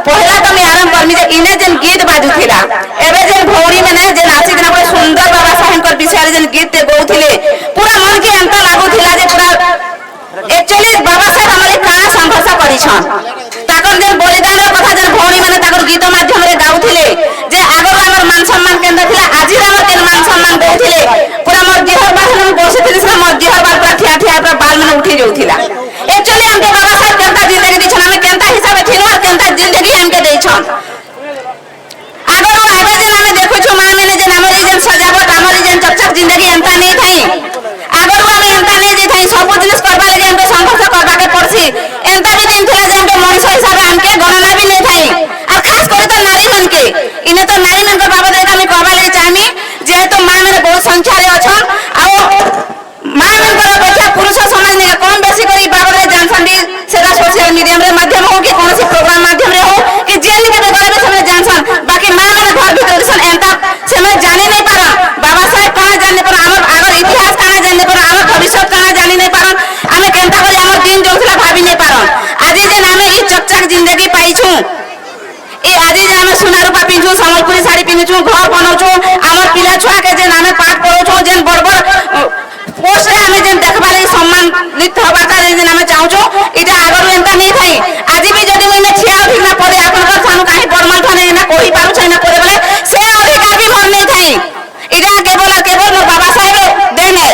पहला तो मैं आरंभ करमी जे इने जेन गीत बाजुथिला एबे जेन भौरी माने जेन आसिकना पूरा सुंदर बाबा साहेब कर विषय जेन गीत गौथिले पूरा मन के अंतर लागुथिला जे पूरा एक्चुअली बाबा साहेब हमरे काना संघर्ष करिछन ताकर जेन बलिदान रो कथा जेन भौरी माने ताकर गीत माध्यम रे गाउथिले जे आगर हमर मान सम्मान केंद्र थिला आजि हमर केन मान सम्मान गौथिले पूरा मोर जिहर बाहर हम बसिथिले से मोर जिहर बार पूरा ठिया ठिया पूरा बाल माने उठी जाउथिला एक्चुअली हमके बाबा साहेब केनता जिंदगी दिछन हमें केनता हिसाब थिनो और केनता जिंदगी हमके देछन आगर आबे जेन हमें देखु छु मां मैंने जेन हमर जेन सजावट हमर जेन चकचक जिंदगी एंता नहीं थाई आगर हमें एंता नहीं जे थाई सब जिनिस करबा लगे हमके संघर्ष करबा के पड़सी एंता भी दिन थिला जे हमके मनुष्य हिसाब हमके गणना भी नहीं थाई और खास कर तो नारी मन के इने तो नारी मन को बाबा देता मैं कहबा लगे चाहमी जे तो मां मेरे बहुत संख्या रे अछन आ मां मन को अपेक्षा पुरुष समाज ने कम बेसी करी बाबा रे जानसन भी सेरा सोशल मीडिया रे माध्यम हो कि कोनोसी प्रोग्राम माध्यम रे हो कि जेल के बेगर समय जानसन बाकी मां मन घर भीतर सन एंता समय जाने नहीं पारा बाबा साहेब कहां जाने पर हमर आगर इतिहास कहां जाने पर हमर भविष्य कहां जाने नहीं पारन हमें केनता करी हमर दिन जोथला भाभी नहीं पारन आज जे हमें ई चकचक जिंदगी पाई छु ए आज जे हमें सोना रूपा पिन्छु संबलपुरी साड़ी पिन्छु घर बनाउछु हमर पिला छुआ के जे हमें पाठ पढौछु जेन बड़बड़ पोस्ट रे हमें जेन देखबा लागि सम्मानित होबा का जेन हमें चाहछु इटा आगर एंता नहीं थाई आज भी जदी मने छिया अधिक ना पड़े आपन का सानु काहे बर्मल थाने ना कोई पारु छै ना पड़े बोले से अधिकार भी भर नहीं थाई इटा केवल मोर बाबा साहेब देने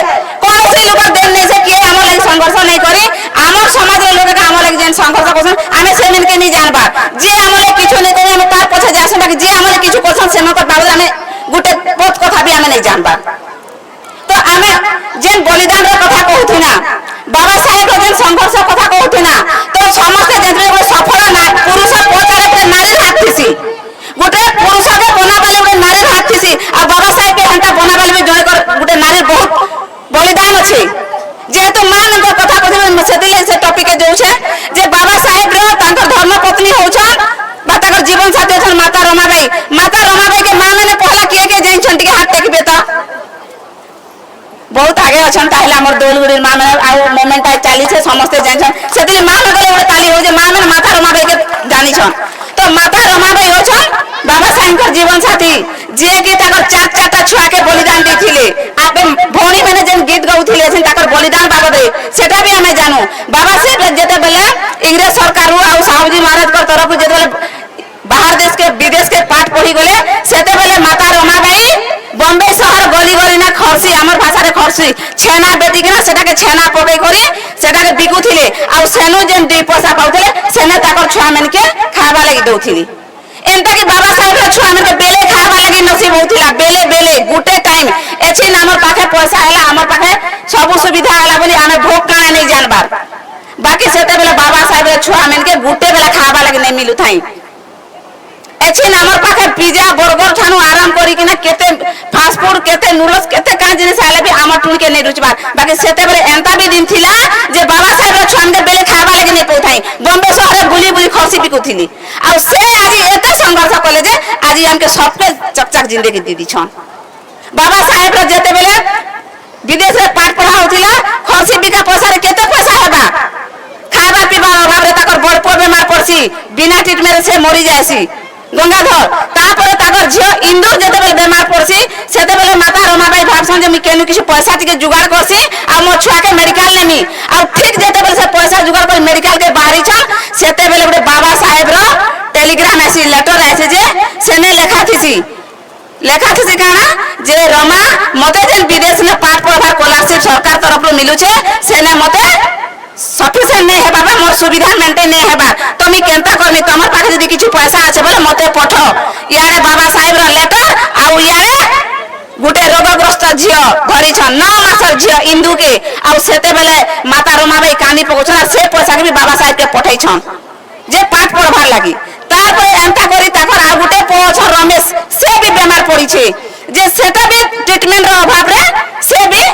कोन से लोग देन नहीं से कि हमर लागि संघर्ष नहीं करी हमर समाज रे लोग का हमर लागि जेन संघर्ष करछन हमें से मन के नहीं जानबा जे हमर किछु नहीं करी हम तार पछे जासे बाकी जे हमर किछु करछन से मकर बाबू हमें गुटे बहुत कथा भी हमें नहीं जानबा तो हमें जेन बलिदान रो कथा कहथि ना बाबा साहेब रो जेन संघर्ष कथा कहथि ना तो समस्त जेतरे को सफल ना पुरुष पचारे के नारी हाथ थिसी गुटे पुरुष के बना बाले गुटे नारी हाथ थिसी आ बाबा साहेब के हंता बना बाले में जने कर गुटे नारी बहुत बलिदान अछि जेहेतु मान को कथा कहथि सेतिले से टॉपिक के देउ छे जे बाबा साहेब रो तांकर धर्म पत्नी होछन बाता कर जीवन साथी छन माता रमाबाई के मां मैंने पहला किए के जैन छन के हाथ टेकबे ता बहुत आगे अछन ताहले हमर दोलगुडी मां मैंने आ मोमेंट आ चाली छे समस्त जैन छन सेतिले मां में गले ओडे ताली हो जे मां मैंने माता रमाबाई के जानी छन तो माता रमाबाई होछन बाबा साहेब कर जीवन साथी जे कि ताकर चार छुआ के बलिदान देथिले आपे भौणी मैंने जेन गीत गाउथिले छन ताकर बलिदान बाबा दे सेटा भी हमें जानू बाबा साहेब जेते बेले इंग्रेज सरकार आ साहूजी महाराज कर तरफ जेते बेले बाहर देश के विदेश के पाठ पढ़ी गले सेते बेले माता रमाबाई बॉम्बे शहर गली गली ना खरसी हमर भाषा रे खरसी छेना बेटी के ना सेटा के छेना पकई करी सेटा के बिकुथिले आ सेनु जेन दी पैसा पाउथिले सेना ताकर छुआ मन के खाबा लागि दउथिली एंता कि बाबा साहेब रे छुआ मन के बेले खाबा लागि नसीब होथिला बेले गुटे टाइम एछि हमर पाखे पैसा हैला हमर पाखे सब सुविधा हैला बोली हमें भोग काने नहीं जानबार बाकी सेते बेले बाबा साहेब रे छुआ मन के गुटे बेला खाबा लागि नहीं मिलु थाई एछि हमर पाखे पिज्जा बर्गर ठानु आराम करी कि ना केते फास्ट फूड केते नूडल्स केते का जिनिस आले भी हमर टुन के नहीं रुचबा बाकी सेते बेले एंता भी दिन थिला जे बाबा साहेब रे छुआ मन के बेले खाबा लागि नहीं पउथाई बॉम्बे शहर बुली खसी बिकुथिली आ से आज एते संघर्ष कले जे आज हमके सबके चकचक जिंदगी दीदी छन बाबा साहेब रे जेते बेले विदेश रे पाठ पढ़ा होथिला खसी बिका पैसा रे केते पैसा हेबा खाबा पीबा अभाव रे ताकर बड़ बेमार पड़सी बिना ट्रीटमेंट से मरि जायसी गंगाधर तापर ताकर झियो इंदुर जेते बेले बेमार पड़सी सेते बेले माता रमाबाई भाबसन जे मी केनु किछ पैसा टिके जुगाड़ करसी आ मो छुआ के मेडिकल लेमी आ ठीक जेते बेले से पैसा जुगाड़ कर मेडिकल के बाहरी छ सेते बेले बड़े बाबा साहेब रो टेलीग्राम आसी लेटर आसी जे सेने लेखा थिसी काना जे रमा मते जे विदेश में पाठ पढ़ा स्कॉलरशिप सरकार तरफ रो मिलु छे सेने मते सफिशिएंट नहीं है बाबा मोर सुविधा मेंटेन नहीं है बा तो मी केनता करमी तमर पाखे जदी किछु पैसा আছে बोले मते पठो यारे बाबा साहेब रो लेटर आ यारे गुटे रोगग्रस्त झियो घरी छ 9 मासर झियो इंदु के आ सेते बेले माता रमाबाई कानी पकोछना से पैसा के भी बाबा साहेब के पठै छन जे पाठ पढ़बार लागि तापर एंता करी ताकर आ गुटे पोछ रमेश से भी बीमार पड़ी छे जे सेटा भी ट्रीटमेंट रो अभाव रे से भी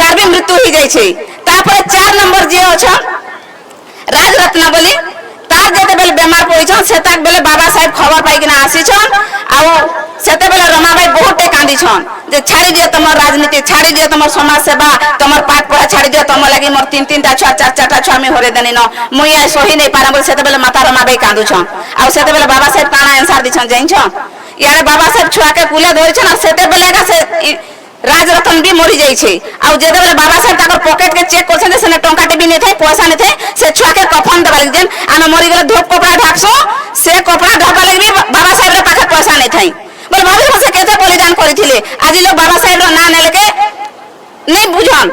तार भी मृत्यु हो जाय छे तापर 4 नंबर जे छ राजरत्न बोली तार जेते बेले बीमार पड़ी छन सेता बेले बाबा साहेब खबर पाई कि ना आसी छन आ सेते बेले रमाबाई बहुत टे कांदी छन जे छाड़ी दियो तमर राजनीति, छाड़ी दियो तमर समाज सेवा, तमर पाठ पढ़ा छाड़ी दियो, तमर लागि मोर 3-3टा छुआ 4-4टा छुआ में होरे देनी न मुई आ सही नहीं पारा बोल सेते बेले माता रमाबाई कांदु छन। आ सेते बेले बाबा साहेब काना आंसर दिछन जाइन छ यारे बाबा साहेब छुआ के कुले धरि छन। सेते बेले का से राजरतन भी मरी जाई छे। आ जेते बेले बाबा साहेब ताकर पॉकेट के चेक करछन से टंका टे भी नहीं थे, पैसा नहीं थे, से छुआ के कफन दबा जेन आमे मरी गेले धूप कपड़ा ढाकसो, से कपड़ा ढाका लागि बाबा साहेब रे पाखे पैसा नहीं थाई बोल भाभी से केते बलिदान करिथिले। आज लोग बाबा साहेब रो ना नेले के नहीं बुझन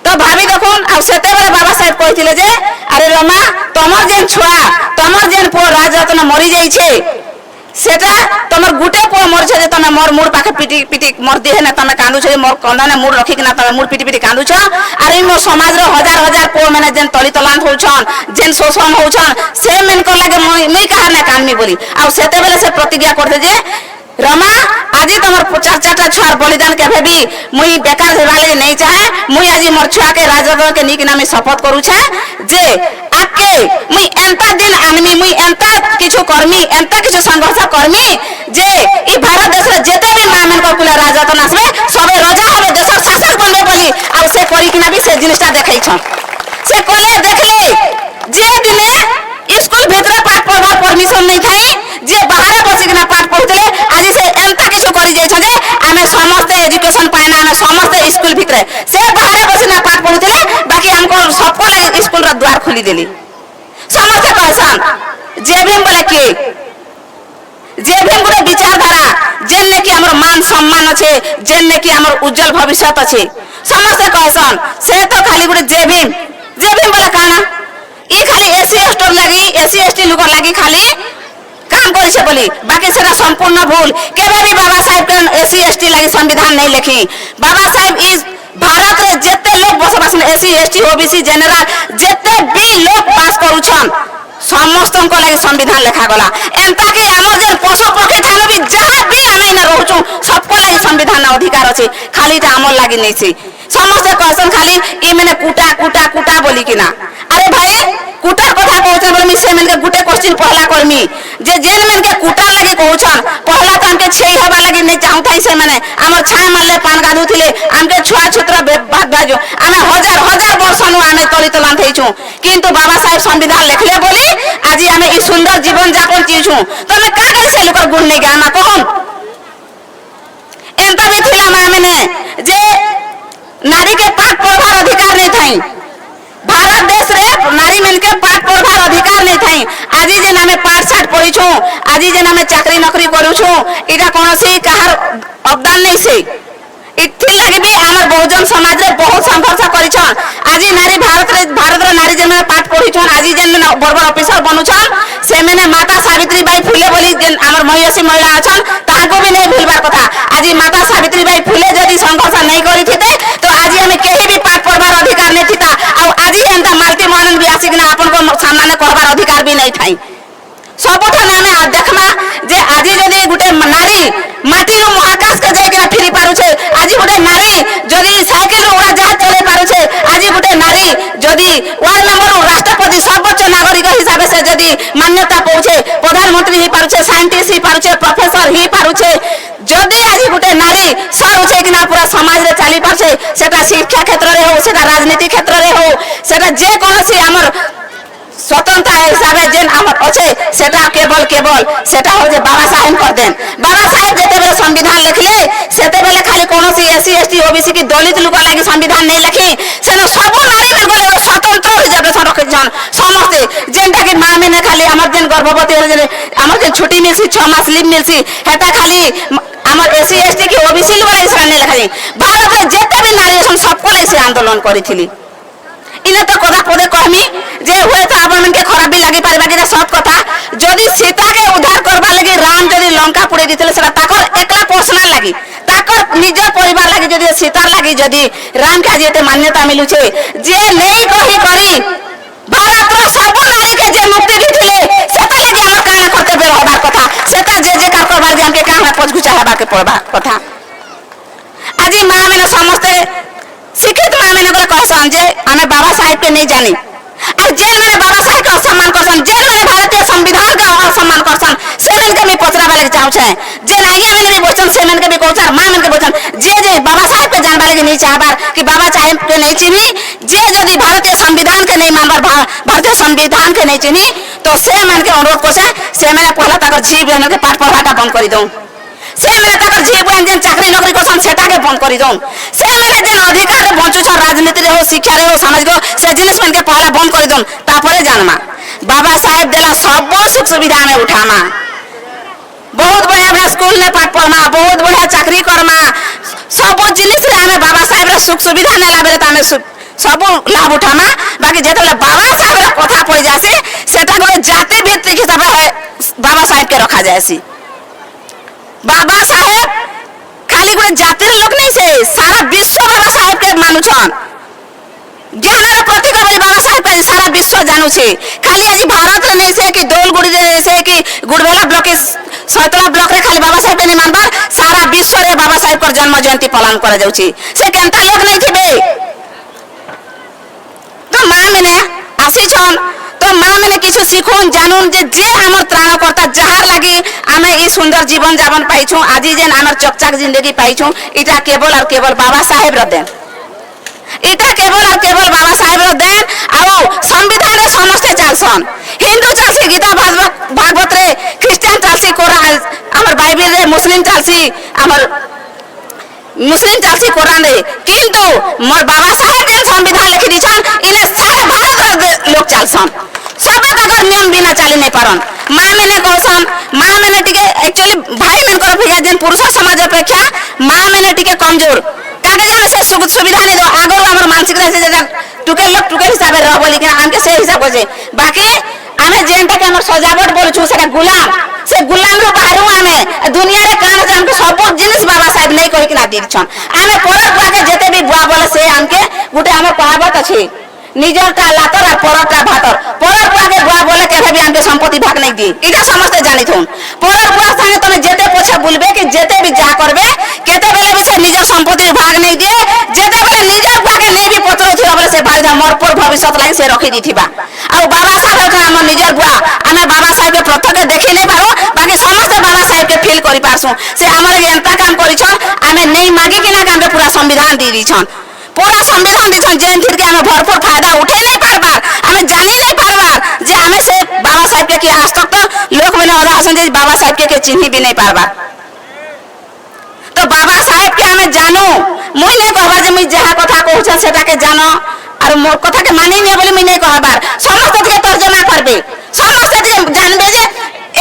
तो भाभी देखुन। आ सेते बेले बाबा साहेब कहिथिले जे अरे रमा तमर जेन छुआ तमर जेन पो राजरत्न मरी जाई छे सेटा तमर गुटे पो मर छे जे तमे मोर मुड़ पाखे पिटी पिटी मर दिहे ना तमे कांदु छे मोर कंदा ने मुड़ रखी ना तमे मुड़ पिटी पिटी कांदु छ। अरे मोर समाज रो हजार हजार पो माने जेन तली तलांत हो छन जेन शोषण हो छन से मेन को लागे मई कहा ना कानमी बोली। आ सेते बेले से प्रतिज्ञा करथे जे रमा आज तमर 4-4टा छुआर बलिदान के भी मुई बेकार हेबा लगे नहीं चाहे। मुई आज मोर छुआ के राजरत्न के निक नामे शपथ करू छे जे आके मुई एंता दिन आनमी, मुई एंता किछु करमी, एंता किछु संघर्ष करमी जे ई भारत देश रे जेते भी मां मन को कुला राजरत्न आसबे सबे रजा होबे देशर शासक बनबे बोली। आ से करी किना भी से जिनिसटा देखै छ से कोले देखले जे दिने स्कूल भीतर पाठ पढ़वा परमिशन नहीं थाई जे बाहर बसिकना पाठ पढ़ुतले आज से एंता किछु करि जाय छ जे आमे समस्त एजुकेशन पाइना आमे समस्त स्कूल भीतर से बाहर बसिना पाठ पढ़ुतले बाकी हमको सबको ले स्कूल रा द्वार खोली देली समस्त कहसन जे भी बोले के जे भी गुटे विचारधारा जेन ने कि हमर मान सम्मान अछि जेन ने कि हमर उज्जवल भविष्य अछि समस्त कहसन से तो खाली गुटे जे भी बोले काना ई खाली एससी एसटी लागि एससी एसटी लोग लागि खाली काम करि छे बोली बाकी सेटा संपूर्ण भूल। केबे भी बाबा साहेब के एससी एसटी लागि संविधान नहीं लिखी। बाबा साहेब इस भारत रे जेते लोग बसबास एससी एसटी ओबीसी जनरल जेते भी लोग पास करू छन समस्त को लागि संविधान लिखा गला। एंता कि हमर जे पशु पक्षी थानो भी जहां भी हमें न रहू छु सबको लागि संविधान अधिकार अछि खाली ता हमर लागि नहीं छी। समस्त कहसन खाली ई मैंने कुटा कुटा कुटा बोली कि ना। अरे भाई कुटा कथा कहछन बोली से मन के गुटे क्वेश्चन पहला करमी जे जेन मन के कुटा लागि कहछन पहला त हमके छई हवा लागि नहीं चाहू थाई से माने हमर छाय मारले पान गाधुथिले हमके छुआ छुत्रा बात बाजो आमे हजार हजार वर्ष नु आमे तली तलान थैछु किंतु बाबा साहेब संविधान लिखले बोली आज आमे ई सुंदर जीवन यापन जीछु तमे का करि से लोकर गुण नहीं गामा कोन एंता भी थिला माने जे नारी के पाठ पढ़वार अधिकार नहीं थाई। भारत देश रे नारी मन के पाठ पढ़वार अधिकार नहीं थाई। आज जे नामे पाठ साठ पढ़ी छु आज जे नामे चाकरी नौकरी करू छु इटा कोनोसी कहार अवदान नहीं से इथि लागि भी हमर बहुजन समाज रे बहुत संघर्ष करि छन। आज नारी भारत रे नारी जे माने पाठ पढ़ी छन आज जे माने बड़ बड़ ऑफिसर बनु छन से माने माता सावित्री बाई फुले बोली जे हमर महिषी महिला अछन ताको भी नहीं भूलबार कथा। आज माता सावित्री बाई फुले जदी संघर्ष नहीं करि थिते तो आज हमें केही भी पाठ पढ़वार अधिकार नहीं थिता। आ आज एंता मालती मोहन भी आसिकना अपन को सामने कहबार अधिकार भी नहीं थाई। सबठा नामे देखमा जे आज जदी गुटे नारी माटी रो महाकाश के जाय के फिरी पारु छे आज गुटे नारी जदी साइकिल रो उड़ा जहाज चले पारु छे आज गुटे नारी जदी वार्ड मेंबर राष्ट्रपति सर्वोच्च नागरिक हिसाब से जदी मान्यता पहुचे प्रधानमंत्री ही पारु छे साइंटिस्ट ही पारु छे प्रोफेसर ही पारु छे जदी आज गुटे नारी सर उछे कि ना पूरा समाज रे चाली पारछे सेटा शिक्षा क्षेत्र रे हो सेटा राजनीति क्षेत्र रे हो सेटा जे कोनोसी हमर स्वतंत्रता हिसाब से जेन हमर अछि सेटा केवल सेटा हो जे बाबा साहेब कर देन। बाबा साहेब जेते बेले संविधान लिखले सेते बेले खाली कोनोसी एससी एसटी ओबीसी की दलित लोग लागि संविधान नहीं लिखी सेनो सब नारी मन को स्वतंत्र रिजर्वेशन रखे छन समस्त जेनटा कि मां में खाली हमर जेन गर्भवती हो हमर जेन छुट्टी मिलसी 6 मास लीव मिलसी हेता खाली हमर एससी एसटी की ओबीसी लोग लागि से नहीं लिखाई। भारत रे जेते भी नारी छन सबको लागि से आंदोलन करिथिली इने तो कदा पदे कहमी जे हुए तो आपन मन के खराबी लागि पारे बाकी सब कथा जदी सीता के उद्धार करबा लागि राम जदी लंका पुड़े दितले सेटा ताकर एकला पर्सनल लागि ताकर निज परिवार लागि जदी सीता लागि जदी राम के जेते मान्यता मिलु छे जे नहीं कही करी भारत रो सब नारी के जे मुक्ति दिथिले सेता लागि हमर काना कर्तव्य रहबार कथा सेता जे का करबार जे हमके काना पछगुचा हेबा के पड़बा कथा। आज मां मैंने समस्त शिक्षित मां मैंने बोले कहसन जे हमें बाबा साहेब के नहीं जानी और जेन मैंने बाबा साहेब का सम्मान करसन जेन मैंने भारतीय संविधान का सम्मान करसन से मैंने के मैं पचरा वाले चाहू छे लगी नहीं चाहबार कि बाबा साहेब के नहीं चिन्ही जे यदि भारतीय संविधान के नहीं मानबार भारतीय संविधान के नहीं चिन्ही तो से मन के अनुरोध को से मैंने पहला तक झी बहन के पाठ पढ़ाटा बंद कर दूँ से मैंने तक झी बहन जेन चाकरी नौकरी को सेटा के बंद कर दूँ से मैंने जेन अधिकार रे बंचुछ राजनीति रे हो शिक्षा रे हो समाज को से जिनिस मन के पहला बंद कर दूँ तापरे जानमा बाबा साहेब देला सब सुख सुविधा में उठामा बहुत बढ़िया स्कूल में पाठ पढ़मा बहुत बढ़िया चाकरी करमा सब जिनिस रे हमें बाबा साहेब रे सुख सुविधा ने लाभे तामे सब लाभ उठामा बाकी जेतले बाबा साहेब रे कथा पड़ जासी सेटा को जाति भित्तिक हिसाब रे बाबा साहेब के रखा जायसी बाबा साहेब खाली कोई जातिर लोक नहीं से सारा विश्व बाबा साहेब के मानुछन ज्ञान रे प्रतीक बोली बाबा साहेब के सारा विश्व जानू छे खाली आज भारत रे नहीं से कि दोलगुड़ी रे से कि गुड़बेला ब्लॉक के सैतला ब्लॉक रे खाली बाबा साहेब नहीं मानबार सारा विश्व रे बाबा साहेब कर जन्म जयंती पालन करा जाउची से केनता लोग नहीं थिबे तो मां मैंने आसी छन तो मां मैंने किछु सिखुन जानून जे हमर त्राणकर्ता जहार लागि आमे ई सुंदर जीवन जापन पाइछु आजी जेन हमर चकचक जिंदगी पाइछु इटा केवल और केवल बाबा साहेब र देन इटा केवल और केवल बाबा साहेब रो देन आउ संविधान रे समस्त चालसन हिंदू चालसी गीता भागवत रे क्रिश्चियन चालसी कुरान हमर बाइबल रे मुस्लिम चालसी हमर मुस्लिम चालसी कुरान रे किंतु मोर बाबा साहेब जेन संविधान लिखि दिछन इने सारा भारत रे लोग चालसन सब तक नियम बिना चाली नहीं पारन मां मैंने कहसन मां मैंने टिके एक्चुअली भाई मन कर भैया जेन पुरुष समाज अपेक्षा मां मैंने टिके कमजोर काके जाने से सुविधा नहीं दो आगो हमर मानसिक से जे टुके लोग टुके हिसाब रे रहबो लेकिन हमके से हिसाब होजे बाकी हमें जेनटा के हमर सजावट बोल छु सेटा गुलाम से गुलाम रो बाहरु हमें दुनिया रे कान जे हमके सब जिनिस बाबा साहेब नहीं कहि कि ना दी छन हमें परत बुआ के जेते भी बुआ बोले से हमके गुटे हमर कहावत अछि निजरटा लातर और परटा भातर परर बुआ के बुआ बोले केबे भी हमके संपत्ति भाग नहीं दी इटा समस्त जानि थुन परर बुआ संगे तमे जेते पोछा बुलबे कि जेते भी जा करबे केते बेले भी से निजर संपत्ति भाग नहीं दिए जेते बेले निजर बुआ के नहीं भी पत्र थिबा बोले से भाई मोर पर भविष्य लागि से रखि दिथिबा आ बाबा साहेब के हमर निजर बुआ हमें बाबा साहेब के प्रत्यक्ष देखि नहीं पारो बाकी समस्त बाबा साहेब के फील करि पारसु से हमर एंता काम करिछन हमें नहीं मागी कि ना काम पूरा संविधान दी दिछन पूरा संविधान दिछन जेन थी के हमें भरपूर फायदा उठे नहीं पारबार हमें जानी नहीं पारबार जे हमें से बाबा साहेब के कि आज तक तो लोग मैंने और हसन जे बाबा साहेब के चिन्ही भी नहीं पारबार तो बाबा साहेब के हमें जानो मुई नहीं कहबा जे मुई जहा कथा कहउछ सेटा के जानो और मोर कथा के मानी नहीं बोली मुई नहीं कहबार समस्त के तर्जमा करबे समस्त के जानबे जे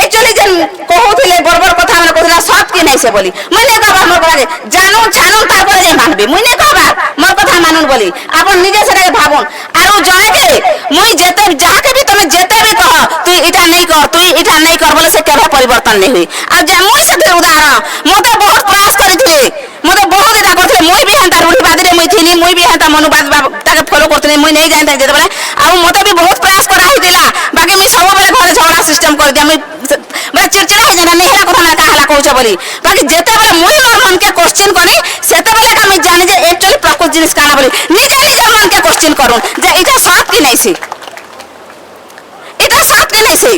एक्चुअली जन कहउथिले बरबर कथा माने कहला सब के नहीं से बोली मुई नहीं कहबा मोर कथा जानो छानो तार पर जे मानबे मुई नहीं कहबा मोर कथा मानुन बोली आपन निजे से भाबुन आरो जय के मुई जेते जहा के भी तमे जेते भी कह तू इटा नहीं कर तू इटा नहीं कर बोले से केबे परिवर्तन नहीं हुई अब जे मुई से उदाहरण मोते बहुत प्रयास करिथिले मोते बहुत इटा करथिले मुई भी हंता रूढ़ीवादी रे मुई थिनी मुई भी हंता मनुवाद ताके फॉलो करथिले मुई नहीं जानता जेते बोले आ मोते भी बहुत प्रयास कराई दिला बाकी मुई सब बेले घरे झगड़ा सिस्टम कर दिया मुई मैं चिड़चिड़ा हो जाना नहीं हला कथा ना काहला कहउछ बोली बाकी जेते बेले मुई मोर मन के क्वेश्चन करी सेते बेले का मुई जानि जे एक्चुअली प्रकृति जिनिस काना बोली निजे निजे मन के क्वेश्चन करूं जे इटा सत कि नहीं से इटा सत कि नहीं से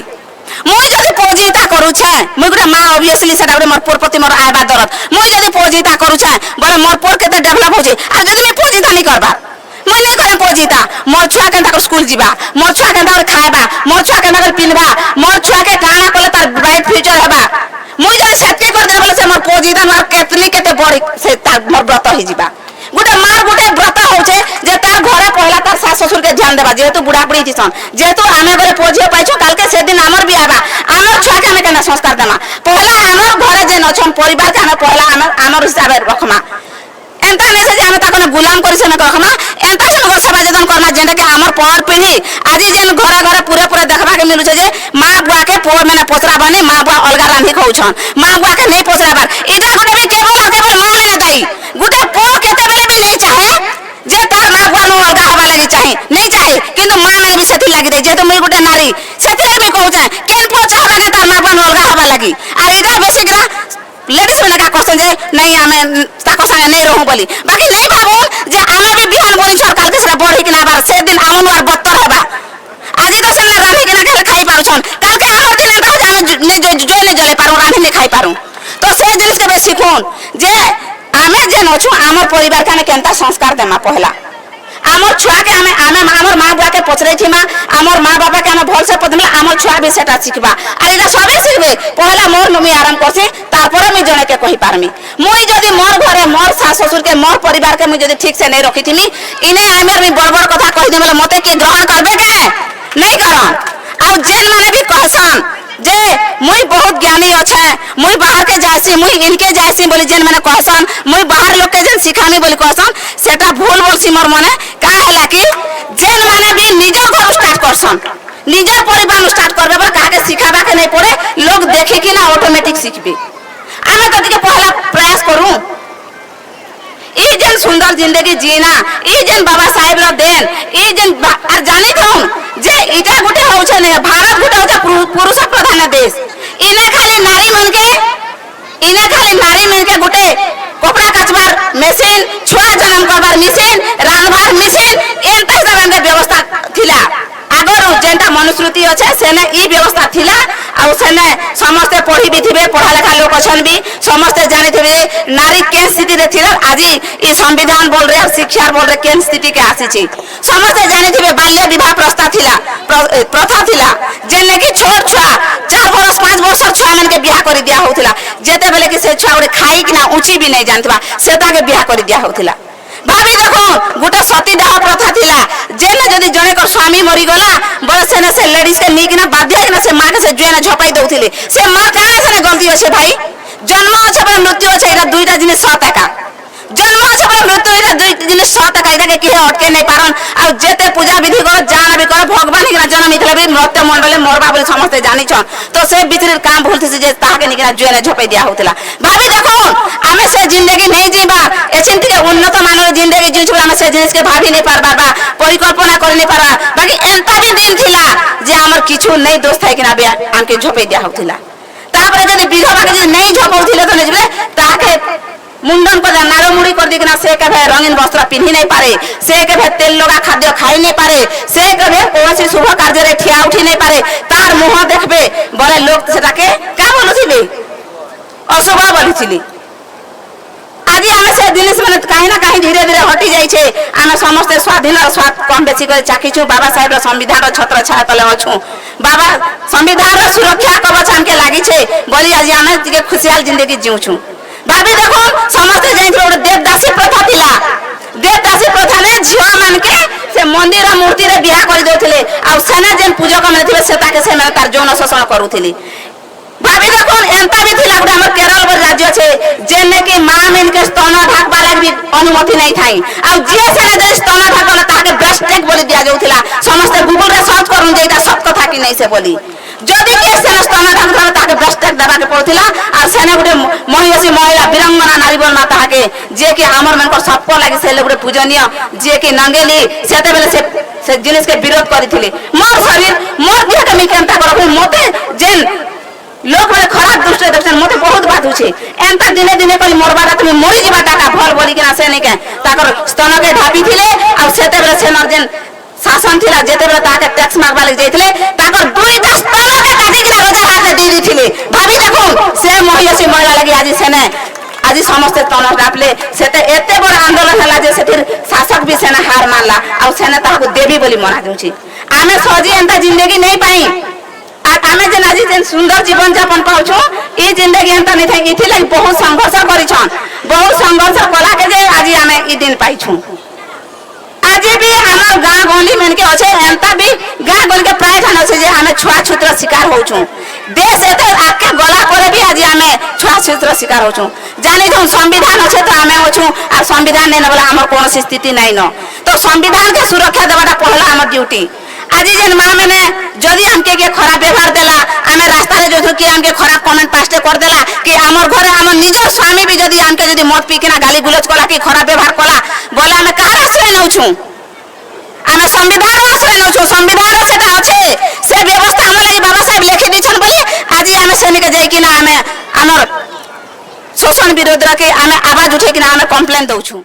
मुई जदी पोजिता करू छे मुई गुटा मां ऑब्वियसली सेटा मोर पोर प्रति मोर आबा दरद मुई जदी पोजिता करू छे बोले मोर पोर केते डेवलप हो जे आ जदी मैं पोजिता नहीं करबा मुई नहीं करे पोजिता मोर छुआ केनता स्कूल जीवा मोर छुआ केनता खाइबा मोर छुआ केनता पिनबा मोर छुआ के काना कोले तार ब्राइट फ्यूचर हेबा मुई जदी सेटके कर दे बोले से मोर पोजिता मोर केतनी केते बड़ी से तार मोर व्रत हो जीवा गुटे मार गुटे व्रत होचे जे तार घरे पहला तार सास ससुर के ध्यान देबा जेहेतु बुढ़ा बुढ़ी छिसन जेहेतु आमे घरे पोजियो पाइछो काल के से दिन हमर भी आबा हमर छुआ के हमें केना संस्कार देमा पहला हमर घरे जे नछन परिवार के हमें पहला हमर हिसाब रखमा एंता नहीं से हमें ताकने गुलाम करी से रखमा एंता से घर सेवा जतन करना जेंटा के हमर पर पीढ़ी आज जेन घरे घरे पूरे पूरे देखबा के मिलु छे जे मां बुआ के पोर मैंने पोसरा बने मां बुआ अलगा रांधी खौछन मां बुआ के नहीं पोसरा बार इधर गुटे भी केवल मां मैंने दाई गुटे पो केते बेले भी नहीं चाहे जे तार मां बुआ नु अलगा हवा लगी चाहे नहीं चाहे किंतु मां मैंने भी सेठी लागि दे जे तो मुई गुटे नारी सेठी भी कहू चाहे केन पो चाहबा के तार मां बुआ नु अलगा हवा लगी आ इधर बेसी ग्रा लेडीज मैंने का क्वेश्चन जे नहीं हमें ताको संगे नहीं रहूं बोली बाकी नहीं भाबो जे हमें भी बिहान बोली छोड़ काल के से बढ़ी कि ना बार से दिन आमन और बत्तर हेबा आज तो से रानी के ना खाई पारु छन काल के हमर दिन एंता जे हमें जो नहीं जले पारु रानी नहीं खाई पारु तो से जिनिस के बेसी कोन जे आमे जेन अछु आमर परिवार के आमे केनता संस्कार देमा पहला आमर छुआ के आमे आमे आमर माँ बुआ के पचरे थी माँ आमर माँ बाबा के आमे भल से पदमे आमर छुआ भी सेटा सिखबा आ इरा सबे सिखबे पहला मोर नुमी आराम करसी तारपर मी जने के कहि पारमी मुई जदी मोर घरे मोर सास ससुर के मोर परिवार के मुई जदी ठीक से नहीं रखी थीमी इने आमेर मी बड़ कथा कहि देबले मते की ग्रहण करबे के नहीं करन आ जेन माने भी कहसन जे मुई बहुत ज्ञानी अच्छे मुई बाहर के जासी मुई इनके जासी बोली जेन माने कहसन मुई बाहर लोग के जेन सिखामी बोली कहसन सेटा भूल बोलसी मोर मने का हैला कि जेन माने भी निजर घर स्टार्ट करसन निजर परिवार स्टार्ट करबे पर काहे सिखाबा के नहीं पड़े लोग देखे कि ना ऑटोमेटिक सीखबे आमे तो के पहला प्रयास करूं ई जेन सुंदर जिंदगी जीना ई जेन बाबा साहेब रा देन ई जेन आ जाने कहूं जे इटा गुटे हो छे ने भारत गुटे हो छे पुरुष प्रधान देश इने खाली नारी मन के गुटे कपड़ा कचबार मशीन छुआ जन्म करबार मशीन रांधबार मशीन एंता सब व्यवस्था थिला आगर जेंटा मनुस्मृति अच्छे सेने ई व्यवस्था थिला आ सेने समस्त पढ़ी भी थिबे पढ़ा लेखा लोग अछन भी समस्त जानि थिबे नारी के स्थिति रे थिला आज ई संविधान बोल रे शिक्षा बोल रे केन स्थिति के आसी छी समस्त जानि थिबे बाल्य विवाह प्रथा थिला जेने कि छोट छुआ 4 बरस 5 वर्ष छुआ मन के बियाह करि दिया होथिला जेते बेले कि से छुआ ओरे खाई कि ना ऊंची भी नहीं जानतबा सेता के बियाह करि दिया होथिला भाभी देखो गोटे सतीदाह प्रथा थिला जेने जदी जने को स्वामी मरी गला बड़े सेने से लेडीज के नीक ना बाध्य कि ना से मां के से जुए ना झपाई दउथिले से मां काहे से गलती होछे भाई जन्म होछे पर मृत्यु होछे एटा दुईटा जिनिस सत एका जन्म होछे पर मृत्यु एटा दुई जिनिस सत एका एटा के किहे अटके नहीं पारन आ जेते पूजा विधि कर जान भी कर भगवान के ना जन्म इतले भी मृत्यु मंडले मरबा बोले समस्त जानि छ तो से बिचरे काम भूलथि जे ताहा के निकना जुए ना झपाई दिया होतला भाभी देखो आमे से जिंदगी नहीं जीबा एचिन के उन्नत मानव जिंदगी जीछु आमे से जिनिस के भाभी नहीं पारबा बा परिकल्पना कर नहीं पारबा बाकी एंता भी दिन थिला जे हमर किछु नहीं दोस्त है कि ना बिया आमके झपाई दिया होतला तापरे जदी विधवा के नहीं झपाउथिले तो नेजबे ताके मुंडन पर नारो मुड़ी कर दिकना से के भाई रंगीन वस्त्र पिन्ही नहीं पारे से के भाई तेल लगा खाद्य खाई नहीं पारे से के भाई कोनसी शुभ कार्य रे ठिया उठी नहीं पारे तार मुह देखबे बड़े लोग सेटा के का बोलुथिले अशुभ बोलुथिले आज आमे से जिनिस माने कहीं ना कहीं धीरे धीरे हटी जाई छे आमे समस्त स्वाधीन और स्वाद कम बेसी कर चाकीछु बाबा साहेब संविधान छत्र छाया तले अछु बाबा संविधान सुरक्षा कवच हमके लागी छे बोली आज आमे के खुशहाल जिंदगी जीउछु भाभी देखो समस्त जाई छे देवदासी प्रथा थिला देवदासी प्रथा ने झियो मान के से मंदिर और मूर्ति रे बियाह कर देथिले आ सेना जेन पूजक माने थिबे सेता के से माने तार जौन शोषण करूथिले भाभी देखो एंता भी थिला हमर केरल बर राज्य छे जेने कि मां मेन के स्तन ढाकबा लाग भी अनुमति नहीं थाई आ जे सेना जे स्तन ढाकला ताके ब्रेस्टेक बोली दिया जाउथिला समस्त गूगल रे सर्च करूं जेटा सब कथा कि नहीं से बोली जदी के सेना स्तन ढाकला ताके ब्रेस्टेक दबा के पड़थिला आ सेना गुटे महिला वीरांगना नारी बोल ना ताके जे कि हमर मन को सबको लागि से गुटे पूजनीय जे कि नंगेली सेते बेले से जिनिस के विरोध करिथिले मोर शरीर मोर देह के मिकेंता करब मोते जेन लोग बोले खराब दृष्टि देखछन मते बहुत बात होछे एंता दिने दिने कली मोरबारा तुम मोरी जीवा टाका भल बोली कि ना से नहीं के ताकर स्तन के ढापी थिले आ सेते बेले से नर्जन शासन थिला जेते बेले ताके टैक्स मागबा लागि जाइथिले ताकर दुईटा स्तन के काटी के रोजगार हाथ दे दिथिले भाभी देखो से महिला लागि आज सेने आज समस्त स्तन ढापले सेते एते बड़ आंदोलन हला जे सेतिर शासक भी सेना हार मानला आ सेना ताको देवी बोली मना दूची आमे सजी एंता जिंदगी नहीं पाई आमे जेन आज जेन सुंदर जीवन यापन पाउछो ई जिंदगी एंता नहीं थाई इथि लागि बहुत संघर्ष करिछन बहुत संघर्ष कला के जे आज आमे ई दिन पाइछु आज भी हमर गांव गली मन के अछि एंता भी गांव गली के प्राय ठान अछि जे हमें छुआ छूतर शिकार होछु देश एते आके गला करे भी आज हमें छुआ छूतर शिकार होछु जानि जो संविधान अछि तो हमें होछु आ संविधान नै नबला हमर कोनोसी स्थिति नै न तो संविधान के सुरक्षा देबाटा पहला हमर ड्यूटी आज जेन मां मैंने जदी हमके के खराब व्यवहार देला आमे रास्ता रे जो कि हमके खराब कमेंट पास्टे कर देला कि हमर घरे हमर निजर स्वामी भी जदी हमके जदी मत पी के ना गाली गुलज कला कि खराब व्यवहार कला बोला हमें कार आश्रय नउछु आमे संविधान आश्रय नउछु संविधान सेटा अछि से व्यवस्था हमर लागि बाबा साहेब लिखि दिछन बोली आज हमें सैनिक जाई कि ना हमें हमर शोषण विरोध रखे हमें आवाज उठे कि ना हमें कंप्लेंट दउछु।